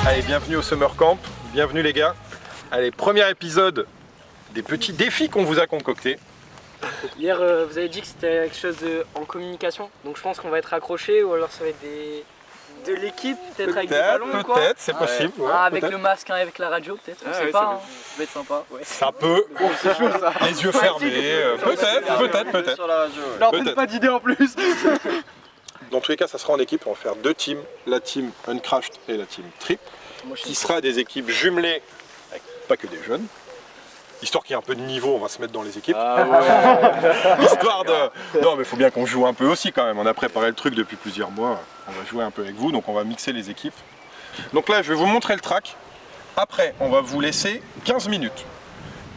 Allez, bienvenue au Summer Camp, bienvenue les gars. Allez, premier épisode des petits défis qu'on vous a concoctés. Hier, vous avez dit que c'était quelque chose en communication, donc je pense qu'on va être accroché ou alors ça va être de l'équipe, peut-être avec des ballons ou quoi. Peut-être, c'est possible. Ouais, avec le masque, avec la radio, peut-être, on sait pas. Ça va être sympa. Ouais. Ça peut, c'est chaud ça. Les yeux fermés, peut-être. Là, on n'a pas d'idée en plus. Dans tous les cas, ça sera en équipe, on va faire deux teams, la team Uncrashed et la team Trip, qui sera des équipes jumelées, avec pas que des jeunes. Histoire qu'il y ait un peu de niveau, on va se mettre dans les équipes. Histoire de... Non mais il faut bien qu'on joue un peu aussi quand même, on a préparé le truc depuis plusieurs mois, on va jouer un peu avec vous, donc on va mixer les équipes. Donc là je vais vous montrer le track, après on va vous laisser 15 minutes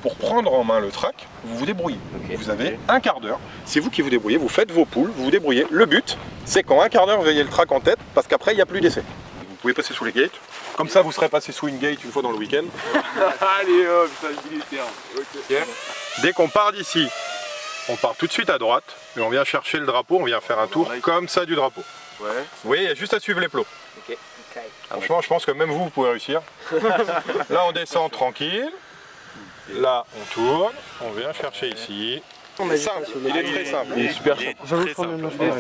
pour prendre en main le track, vous vous débrouillez. Vous avez un quart d'heure, c'est vous qui vous débrouillez, vous faites vos poules, vous vous débrouillez. Le but c'est qu'en un quart d'heure vous ayez le track en tête, parce qu'après il n'y a plus d'essai. Vous pouvez passer sous les gates. Comme ça, vous serez passé sous une gate une fois dans le week-end. Allez hop, ça je dis les termes. Okay. Dès qu'on part d'ici, on part tout de suite à droite et on vient chercher le drapeau, on vient faire un tour comme ça du drapeau. Ouais. Vous voyez, il y a juste à suivre les plots. Okay. Franchement, je pense que même vous pouvez réussir. Là, on descend tranquille. Là, on tourne. On vient chercher ici. Simple, il est très simple. Il est super simple. Très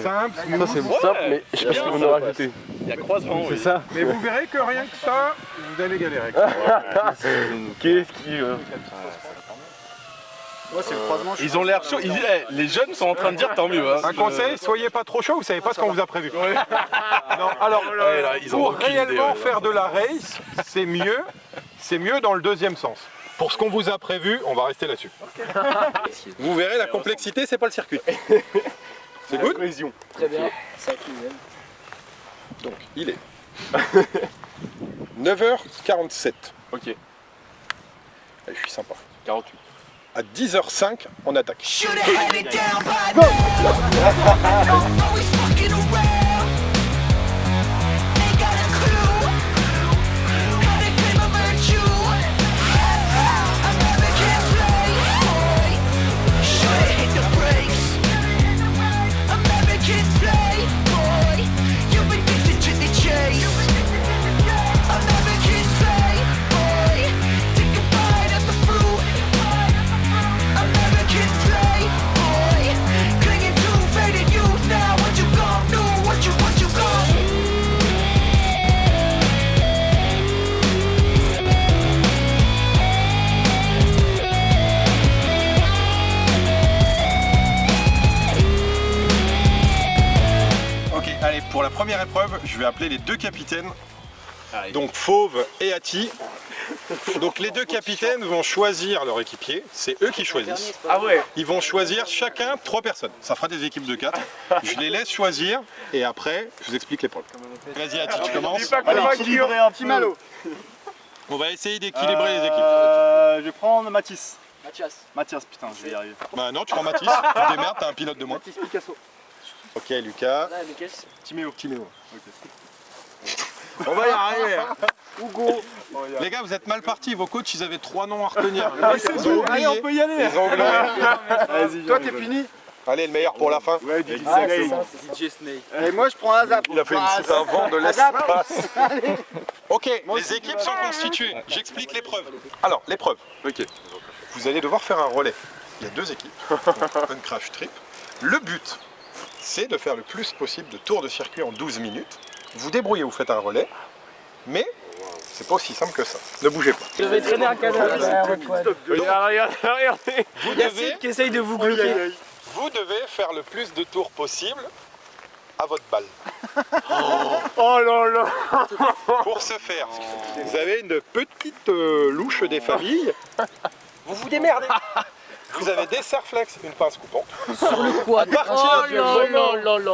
simple. Ça c'est simple, mais je sais pas ce que vous nous rajoutez. Il y a croisement, C'est ça. Mais vous verrez que rien que ça, vous allez galérer. Qu'est-ce qui... Moi, c'est le croisement. Ils ont l'air chauds. Les jeunes sont en train de dire tant mieux. Hein. Un conseil, soyez pas trop chaud, vous savez pas ce qu'on vous a prévu. Non, alors, pour réellement faire de la race, c'est mieux dans le deuxième sens. Pour ce qu'on vous a prévu, on va rester là-dessus. Vous verrez, la complexité, c'est pas le circuit. C'est good? Très bien. Donc, il est 9h47. Ok. Allez, je suis sympa. 48. À 10h05, on attaque. Allez, pour la première épreuve, je vais appeler les deux capitaines, donc Fauve et Ati. Donc les deux capitaines vont choisir leur équipier, c'est eux qui choisissent. Ah ouais. Ils vont choisir chacun 3 personnes, ça fera des équipes de 4. Je les laisse choisir et après, je vous explique l'épreuve. Vas-y Ati, tu commences. Équilibrer un petit malo. On va essayer d'équilibrer les équipes. Je vais prendre Mathis. Mathias, putain, je vais y arriver. Bah non, tu prends Mathis, tu te démerdes, t'as un pilote de moins. Mathis Picasso. Ok, Lucas. Là, Lucas. Timéo. Ok. On va y arriver. Hein. Hugo. Les gars, vous êtes mal partis, vos coachs ils avaient 3 noms à retenir. Ils ont oublié. Allez, on peut y aller. Ils ont oublié. Vas-y, toi t'es puni. Allez, le meilleur pour la fin. Ouais, DJ Snake. Et moi je prends Azap. Il a fait un vent de l'espace. Ok, les équipes sont constituées. J'explique l'épreuve. Alors, l'épreuve. Ok. Vous allez devoir faire un relais. Il y a 2 équipes. Uncrashed Trip. Le but, c'est de faire le plus possible de tours de circuit en 12 minutes. Vous débrouillez, vous faites un relais, mais c'est pas aussi simple que ça. Ne bougez pas. Je vais traîner un canard. Regardez. Vous Il y a devez, Sid qui essaye de vous bloquer. vous devez faire le plus de tours possible à votre balle. Oh là là. Pour ce faire, vous avez une petite louche des familles. Vous vous démerdez. Vous avez des serflex, une pince coupante. Sur le quad.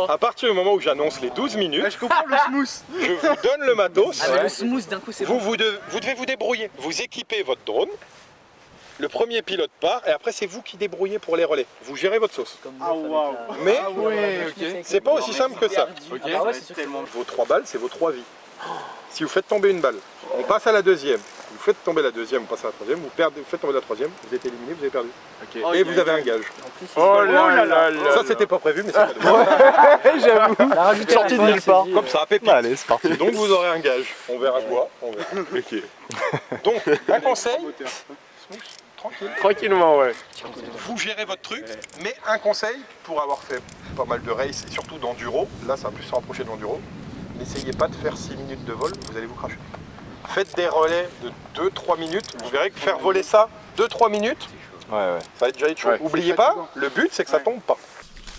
À partir du moment où j'annonce les 12 minutes, Je comprends le smooth. je vous donne le matos. Ah, mais le smooth d'un coup, c'est bon. Vous devez vous débrouiller. Vous équipez votre drone. Le premier pilote part et après c'est vous qui débrouillez pour les relais. Vous gérez votre sauce. Ah waouh. Mais Ouais, ok. c'est pas aussi simple que ça. Ah bah ouais, c'est sûr. Vos 3 balles, c'est vos 3 vies. Si vous faites tomber une balle, on passe à la deuxième. Vous faites tomber la deuxième, vous passez à la troisième, vous faites tomber la troisième, vous êtes éliminé, vous avez perdu. Ok. Et vous avez un gage. Oh là là. Ça c'était pas prévu, mais c'est pas J'avoue. Sorti de nulle part. comme ça, pépite. Allez, c'est parti. Donc vous aurez un gage. On verra quoi. On verra. Ok. Donc un conseil. Tranquille. Tranquillement, ouais. Vous gérez votre truc, mais un conseil pour avoir fait pas mal de races et surtout d'enduro, là ça va plus se rapprocher de l'enduro, n'essayez pas de faire 6 minutes de vol, vous allez vous cracher. Faites des relais de 2-3 minutes, vous verrez que faire voler ça 2-3 minutes, ça va être déjà être chaud. Ouais. Oubliez pas, le but c'est que ça tombe pas.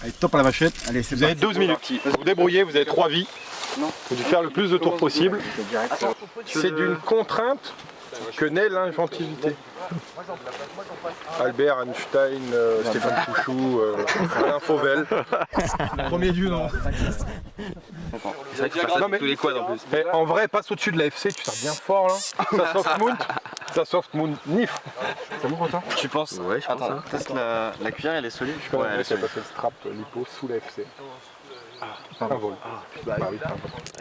Allez, top à la vachette. Allez, c'est Vous avez 12 minutes, vous débrouillez, vous avez 3 vies, il faut faire le plus de tours possible. C'est d'une contrainte que naît l'inventivité. Albert Einstein, Stéphane Fouchou, Alain Fauvel. Premier dieu, non. C'est vrai qu'il faut faire tous les quads en plus. Mais en vrai, passe au-dessus de la FC, tu sers bien fort là. Ça soft mount, nif. C'est bon, Quentin? Tu penses? Ouais, je pense. Attends, teste la cuillère, elle est solide? Je connais un mec qui a passé le strap lipo sous la FC. Un vol. Bah oui,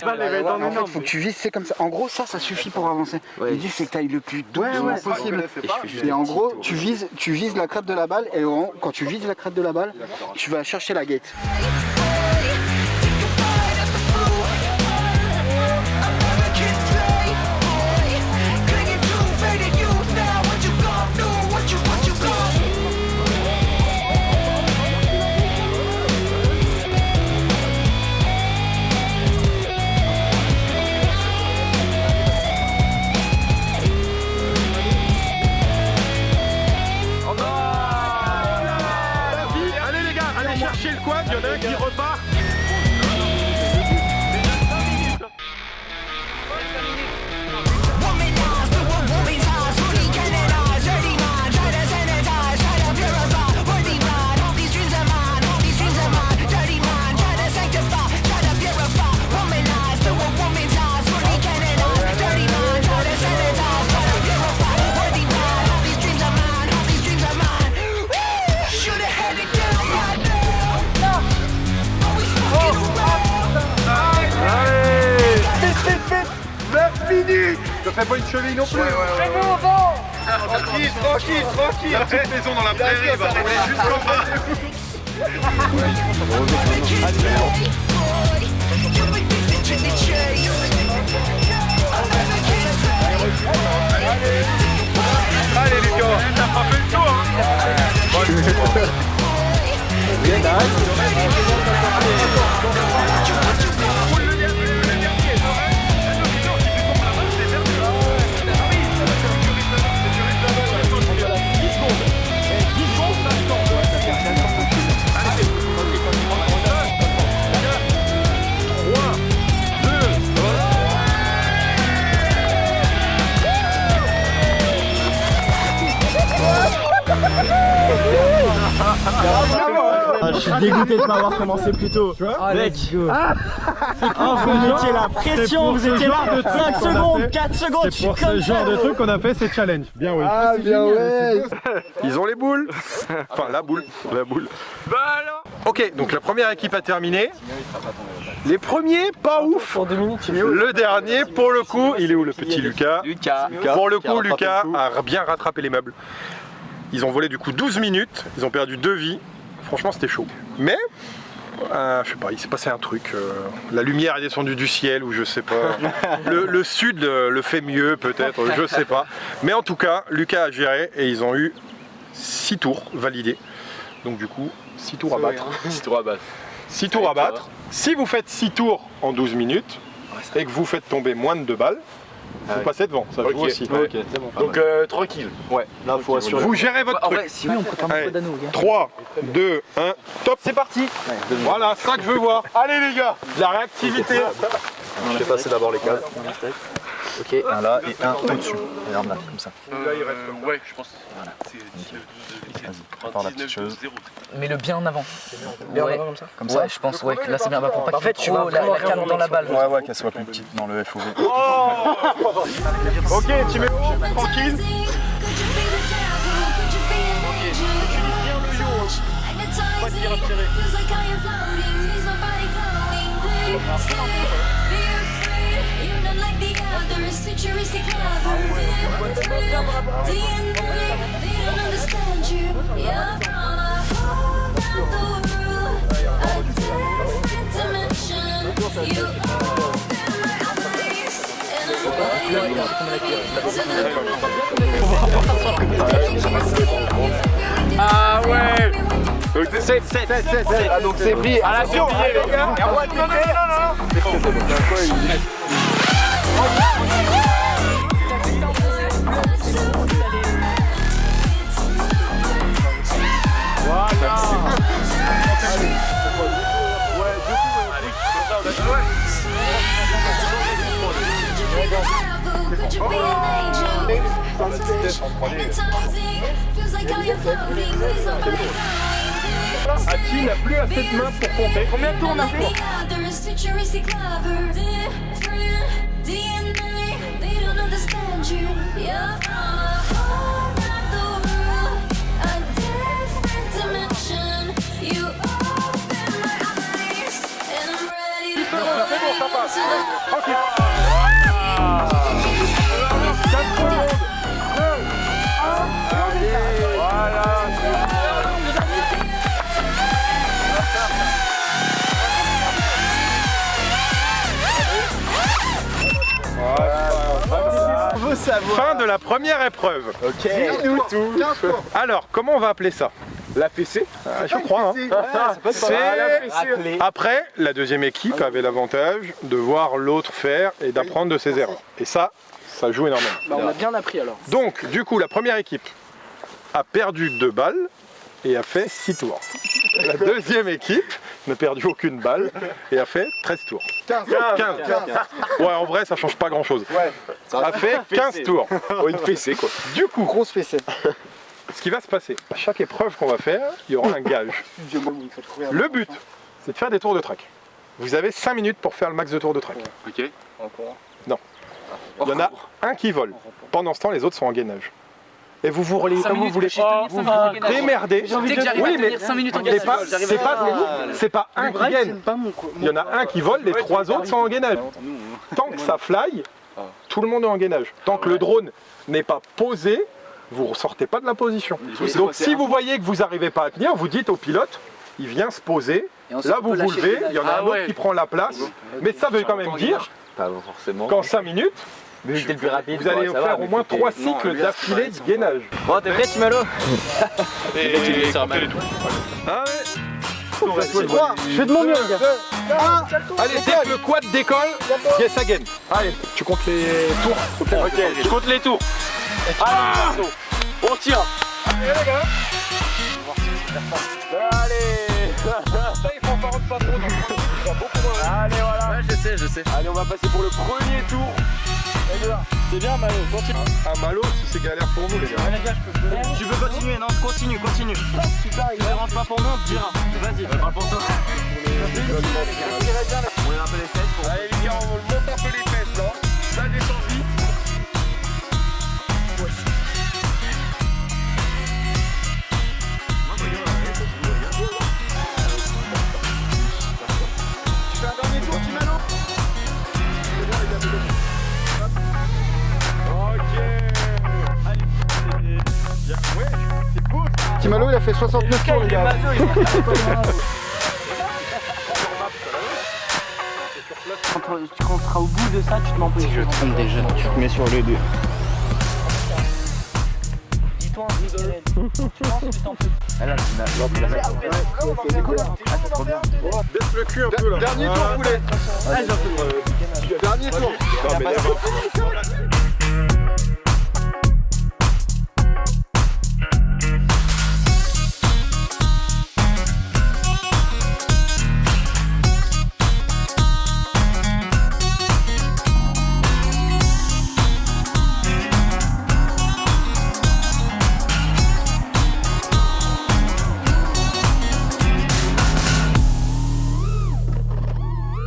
En fait, faut que tu vises, c'est comme ça. En gros, ça suffit pour avancer. L'idée, c'est que tu ailles le plus doucement possible. Et en gros, tu vises la crête de la balle, et quand tu vises la crête de la balle, tu vas chercher la gate. Allez les gars, allez chercher le quad, il y en a un qui repart. Ne fais pas une cheville non plus. Tranquille. La petite maison dans la prairie, il va rouler jusqu'en bas. Allez Lucas, t'as pas fait le tour Je suis dégoûté de pas avoir commencé plus tôt. Mec, vous mettiez la pression, vous étiez là de 5 secondes, 4 secondes. C'est pour ce genre de truc qu'on a fait ces challenges. Bien ouais. Ah, bien ouais. Ils ont les boules. Enfin la boule. Bah alors. Ok, donc la première équipe a terminé. Les premiers, pas ouf. Pour 2 minutes, il est où? Le dernier, pour le coup, il est où le petit Lucas? Pour le coup, Lucas a bien rattrapé les meubles. Ils ont volé du coup 12 minutes, ils ont perdu 2 vies. Franchement, c'était chaud. Mais, je sais pas, il s'est passé un truc. La lumière est descendue du ciel, ou je sais pas. Le sud le fait mieux, peut-être, je sais pas. Mais en tout cas, Lucas a géré et ils ont eu 6 tours validés. Donc du coup, 6 tours à battre. 6 tours à battre. 6 tours à battre. Si vous faites 6 tours en 12 minutes et que vous faites tomber moins de 2 balles, vous passez devant, ça joue aussi. Donc tranquille. Ouais, là faut assurer. Vous gérez votre truc. Si oui, on peut prendre un peu d'anneau, gars. 3, 2, 1, top, c'est parti. Voilà, ça que je veux voir. Allez les gars, la réactivité. Je vais passer d'abord les cadres. Ok. Un là et un au-dessus. Regarde là, comme ça. Ouais, je pense. Vas-y, prends la petite chose. Mais le bien en avant. Bien en avant comme ça. Comme ça. Ouais, je pense, ouais, que là c'est bien, bah, pour pas En fait, qu'il tu trop vas la vraiment canne dans la balle. Ouais, qu'elle soit plus petite dans le FOV. Ok, tu mets tranquille. You're not like the others. futuristic lover. DNA, they don't understand you. You're from a whole other world, a different dimension. You open my eyes, and I'm ready to Ah ouais. Donc c'est 7. Ah donc c'est plié. Ah là c'est plié les gars. Non. could you be an angel? Feels like how you're floating, please don't let go. Aki n'a plus assez de mains pour compter. Combien de tours on a fait? Futuristic lover, different DNA, they don't understand you. You're from a whole other world, a different dimension. You open my eyes, and I'm ready to go into the Fin de la première épreuve. Ok. Alors, comment on va appeler ça? La PC. Je crois. Hein. C'est après, la deuxième équipe avait l'avantage de voir l'autre faire et d'apprendre de ses erreurs. Et ça joue énormément. Bah, on a bien appris alors. Donc, du coup, la première équipe a perdu 2 balles et a fait 6 tours. La deuxième équipe n'a perdu aucune balle et a fait 13 tours. 15. Ouais, en vrai, ça change pas grand chose. A fait 15 tours. Oh, une PC quoi. Du coup, Grosse PC. ce qui va se passer, à chaque épreuve qu'on va faire, il y aura un gage. Le but, c'est de faire des tours de track. Vous avez 5 minutes pour faire le max de tours de track. Ok. Non. Il y en a un qui vole. Pendant ce temps, les autres sont en gainage. Et vous vous relayez comme vous voulez. Vous vous démerdez. Oui, mais c'est pas un qui gagne. Il y en a un qui vole, les 3 autres sont en gainage. Tant que ça fly, tout le monde est en gainage. Tant que le drone n'est pas posé, vous ne sortez pas de la position. Donc si vous voyez que vous n'arrivez pas à tenir, vous dites au pilote, il vient se poser. Là vous vous levez, il y en a un autre qui prend la place. Mais ça veut quand même dire qu'en 5 minutes, vous allez faire au moins 3 cycles d'affilée de gainage. Bon, t'es prêt, Timalo? Et Je fais de mon mieux, les gars. Allez, dès que le quad décolle, yes again. Allez, tu comptes les tours. Ok, je compte les tours. Ah, on tire. Allez les gars. Allez. Ça, il faut en parler pas trop. Allez, voilà. Ouais, je sais. Allez, on va passer pour le premier tour. C'est bien, Malo, continue. Un Malo, si c'est galère pour vous, les gars. Tu peux continuer? Non, continue. Super, il ne rentre pas pour nous, on te dira. Vas-y, parle pour toi. On est un peu les fesses pour... Allez les gars, on monte un peu les fesses là. Ça descend vite. Tu fais un dernier tour, Timalo? Timalo, il a fait 69 tours, les gars. Quand on sera au bout de ça, tu te mets en position. Je trompe déjà, tu te mets sur le 2. Dis-toi un truc, Hélène. Tu penses que t'en peux. Baisse le cul un peu là. Dernier tour, vous voulez. Dernier tour. Non, mais d'abord.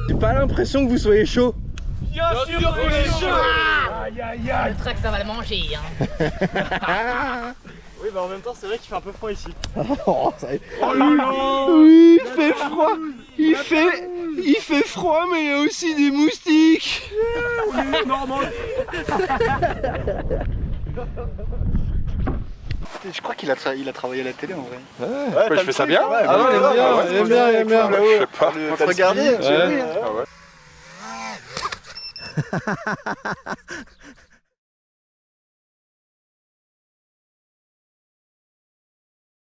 J'ai pas l'impression que vous soyez chaud. Bien sûr qu'on est chaud. Le truck ça va le manger hein. Oui, bah en même temps, c'est vrai qu'il fait un peu froid ici. Oh là là. Oui, il fait froid. Il fait Il fait froid, mais il y a aussi des moustiques. Je crois qu'il a travaillé à la télé en vrai. Ouais, je fais ça bien. Ah non, il aime bien. Je sais pas. Faut te regarder, Ouais. Ah ouais.